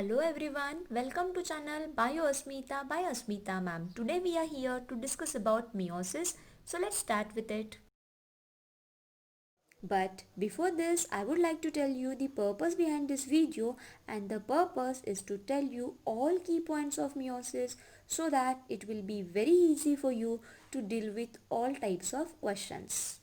Hello everyone, welcome to channel BioAsmita by Asmita ma'am. Today we are here to discuss about meiosis. So let's start with it. But before this, I would like to tell you the purpose behind this video, and the purpose is to tell you all key points of meiosis so that it will be very easy for you to deal with all types of questions.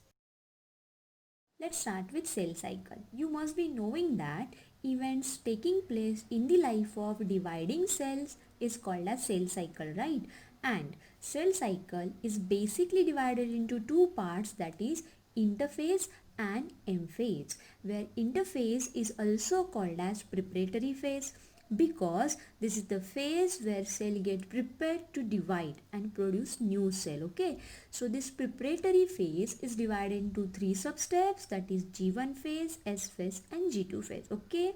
Let's start with cell cycle. You must be knowing that events taking place in the life of dividing cells is called as cell cycle, right? And cell cycle is basically divided into two parts, that is interphase and M phase, where interphase is also called as preparatory phase because this is the phase where cell get prepared to divide and produce new cell. Okay, so this preparatory phase is divided into three sub steps, that is G1 phase, S phase and G2 phase. Okay,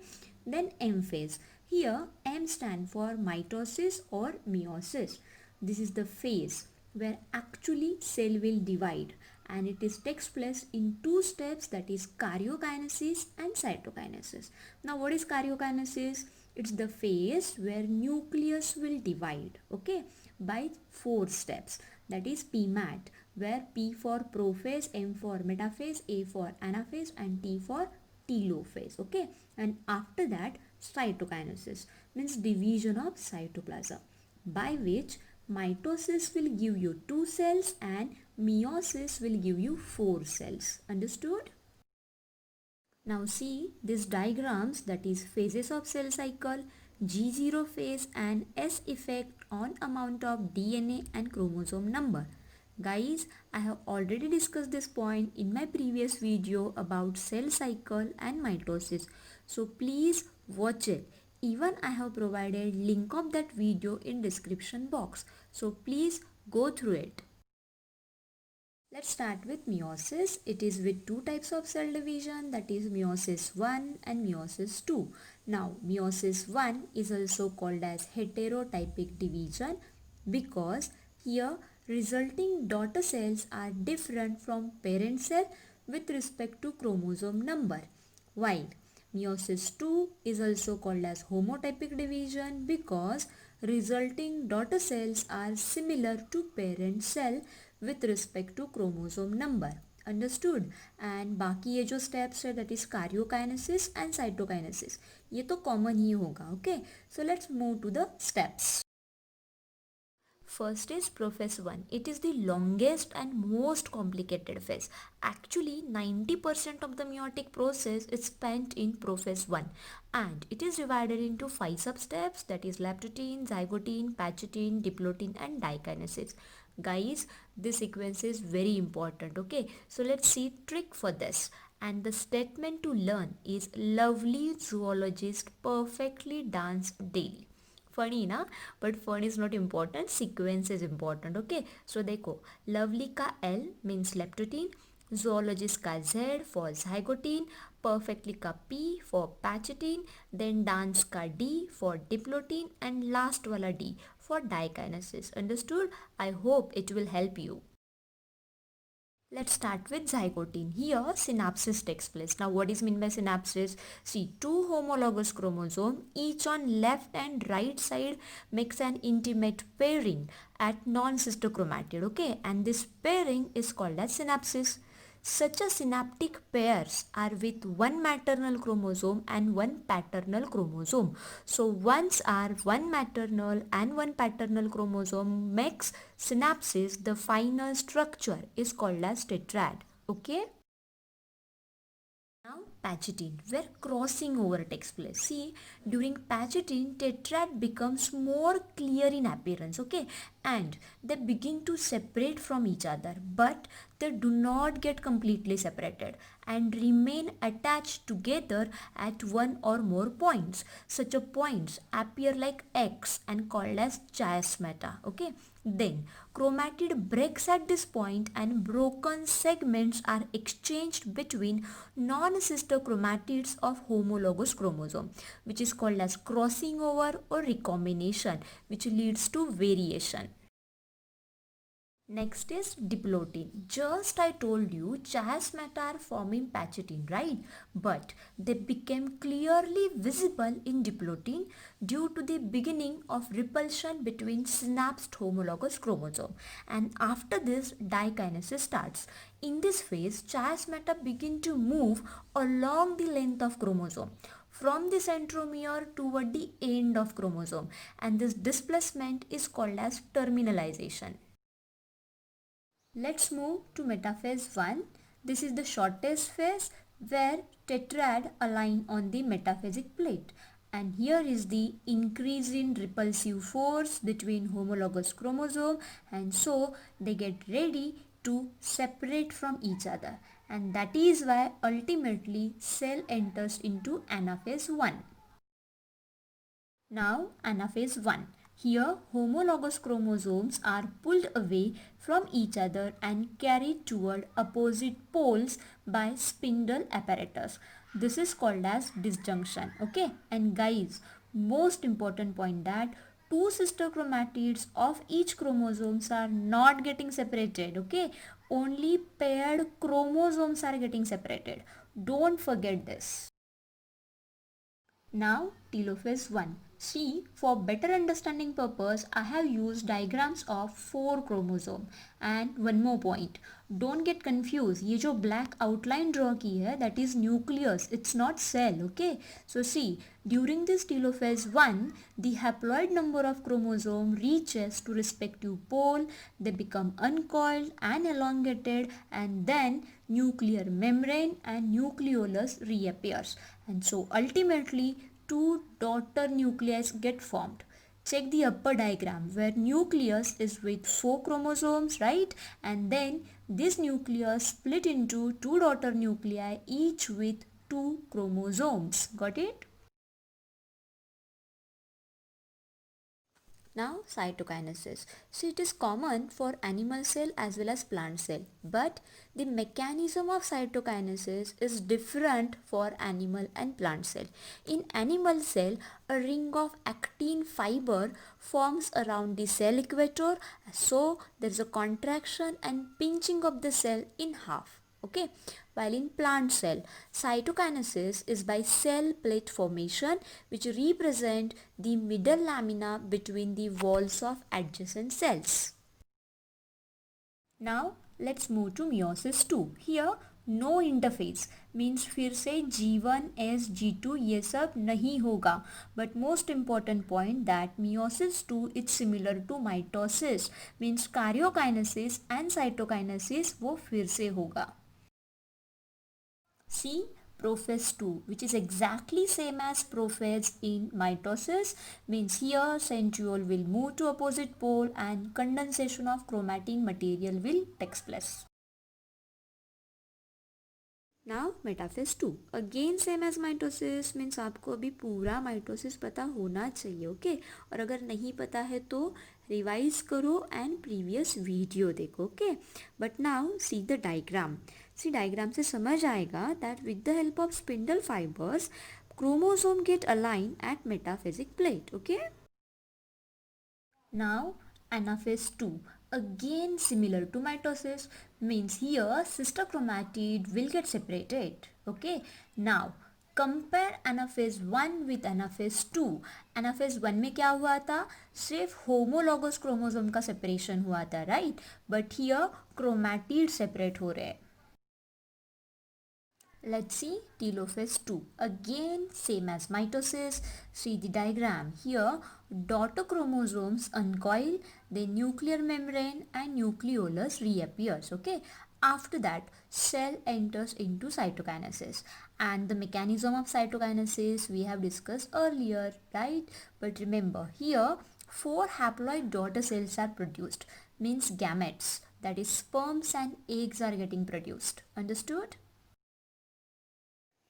then M phase. Here M stand for mitosis or meiosis. This is the phase where actually cell will divide, and it is takes place in two steps, that is karyokinesis and cytokinesis. Now what is karyokinesis? It's the phase where nucleus will divide, okay, by four steps, that is PMAT, where P for prophase, M for metaphase, A for anaphase and T for telophase. Okay, and after that cytokinesis means division of cytoplasm, by which mitosis will give you two cells and meiosis will give you four cells. Understood? Now see these diagrams, that is phases of cell cycle, G0 phase and S effect on amount of DNA and chromosome number. Guys, I have already discussed this point in my previous video about cell cycle and mitosis. So please watch it. Even I have provided link of that video in description box. So please go through it. Let's start with meiosis. It is with two types of cell division, that is meiosis 1 and meiosis 2. Now meiosis 1 is also called as heterotypic division because here resulting daughter cells are different from parent cell with respect to chromosome number, while meiosis 2 is also called as homotypic division because resulting daughter cells are similar to parent cell with respect to chromosome number. Understood? And बाकी ये जो steps है, that is karyokinesis and cytokinesis, ये तो common ही होगा. Okay, so let's move to the steps. First is prophase 1. It is the longest and most complicated phase. Actually 90% of the meiotic process is spent in prophase 1, and it is divided into 5 sub-steps, that is lactotin, zygotin, pachytin, diplotin and dikinesis. Guys, this sequence is very important. Okay, so let's see trick for this. And the statement to learn is lovely zoologist perfectly dance daily. Funny ना, but fun is not important, sequence is important. Okay, so देखो lovely का L means leptotine, zoologist का Z for zygotin, perfectly का P for pachytin, then dance का D for diplotin and last वाला D for dikinesis. Understood? I hope it will help you. Let's start with zygotin. Here synapsis takes place. Now what is meant by synapsis? See, two homologous chromosomes each on left and right side makes an intimate pairing at non-sister chromatid. Okay, and this pairing is called as synapsis. Such a synaptic pairs are with one maternal chromosome and one paternal chromosome. So once are one maternal and one paternal chromosome makes synapsis, the final structure is called as tetrad. Okay. Now pachytin, where crossing over takes place. See, during pachytin, tetrad becomes more clear in appearance, okay, and they begin to separate from each other, but they do not get completely separated and remain attached together at one or more points. Such a points appear like X and called as chiasmata. Okay, then chromatid breaks at this point and broken segments are exchanged between non-sister chromatids of homologous chromosome, which is called as crossing over or recombination, which leads to variation. Next is diplotin. Just I told you chiasmata are forming pachitin, right? But they became clearly visible in diplotin due to the beginning of repulsion between synapsed homologous chromosome. And after this, dikinesis starts. In this phase, chiasmata begin to move along the length of chromosome from the centromere toward the end of chromosome, and this displacement is called as terminalization. Let's move to metaphase 1. This is the shortest phase where tetrad align on the metaphasic plate. And here is the increase in repulsive force between homologous chromosome, and so they get ready to separate from each other. And that is why ultimately cell enters into anaphase 1. Now anaphase 1. Here homologous chromosomes are pulled away from each other and carried toward opposite poles by spindle apparatus. This is called as disjunction. Okay, and guys, most important point that two sister chromatids of each chromosomes are not getting separated. Okay, only paired chromosomes are getting separated. Don't forget this. Now telophase 1. See, for better understanding purpose, I have used diagrams of 4 chromosome. And one more point, don't get confused. ये जो black outline draw की है, that is nucleus. It's not cell, okay? So see, during this telophase 1, the haploid number of chromosome reaches to respective pole. They become uncoiled and elongated, and then nuclear membrane and nucleolus reappears, and so ultimately two daughter nuclei get formed. Check the upper diagram where nucleus is with 4 chromosomes, right? And then this nucleus split into 2 daughter nuclei each with 2 chromosomes. Got it? Now cytokinesis. So it is common for animal cell as well as plant cell, but the mechanism of cytokinesis is different for animal and plant cell. In animal cell, a ring of actin fiber forms around the cell equator, so there is a contraction and pinching of the cell in half. Okay, while in plant cell, cytokinesis is by cell plate formation, which represent the middle lamina between the walls of adjacent cells. Now let's move to meiosis 2. Here no interface means फिर से G1 S G2 ये सब नहीं होगा. But most important point that meiosis 2 is similar to mitosis means karyokinesis and cytokinesis वो फिर से होगा. See prophase 2, which is exactly same as prophase in mitosis, means here centriole will move to opposite pole and condensation of chromatin material will take place. Now metaphase 2, again same as mitosis means आपको अभी पूरा mitosis पता होना चाहिए. Okay, और अगर नहीं पता है तो रिवाइज करो एंड प्रीवियस वीडियो देखो. Okay, but now see the diagram. See diagram से समझ आएगा that with the help of spindle fibres chromosome get aligned at metaphasic plate. Okay, now anaphase 2, again similar to mitosis means here sister chromatid will get separated. Okay, now compare anaphase 1 with anaphase 2. Anaphase 1 में क्या हुआ था, सिर्फ homologous chromosome का separation हुआ था, right? But here chromatid separate हो रहे हैं. Let's see telophase 2. Again same as mitosis. See the diagram. Here daughter chromosomes uncoil, then nuclear membrane and nucleolus reappears. Okay. After that cell enters into cytokinesis, and the mechanism of cytokinesis we have discussed earlier, right? But remember here 4 haploid daughter cells are produced, means gametes, that is sperms and eggs are getting produced. Understood?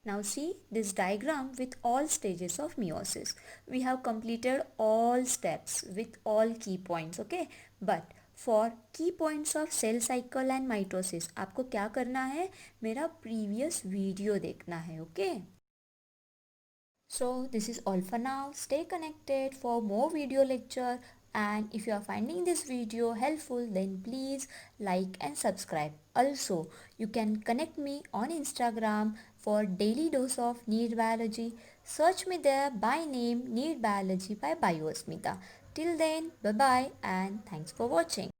Now see this diagram with all stages of meiosis. We have completed all steps with all key points, okay? But for key points of cell cycle and mitosis, आपको क्या करना है, मेरा previous video देखना है, okay? So this is all for now. Stay connected for more video lecture. And if you are finding this video helpful, then please like and subscribe. Also, you can connect me on Instagram for daily dose of NEET Biology. Search me there by name NEET Biology by Biosmita. Till then, bye bye and thanks for watching.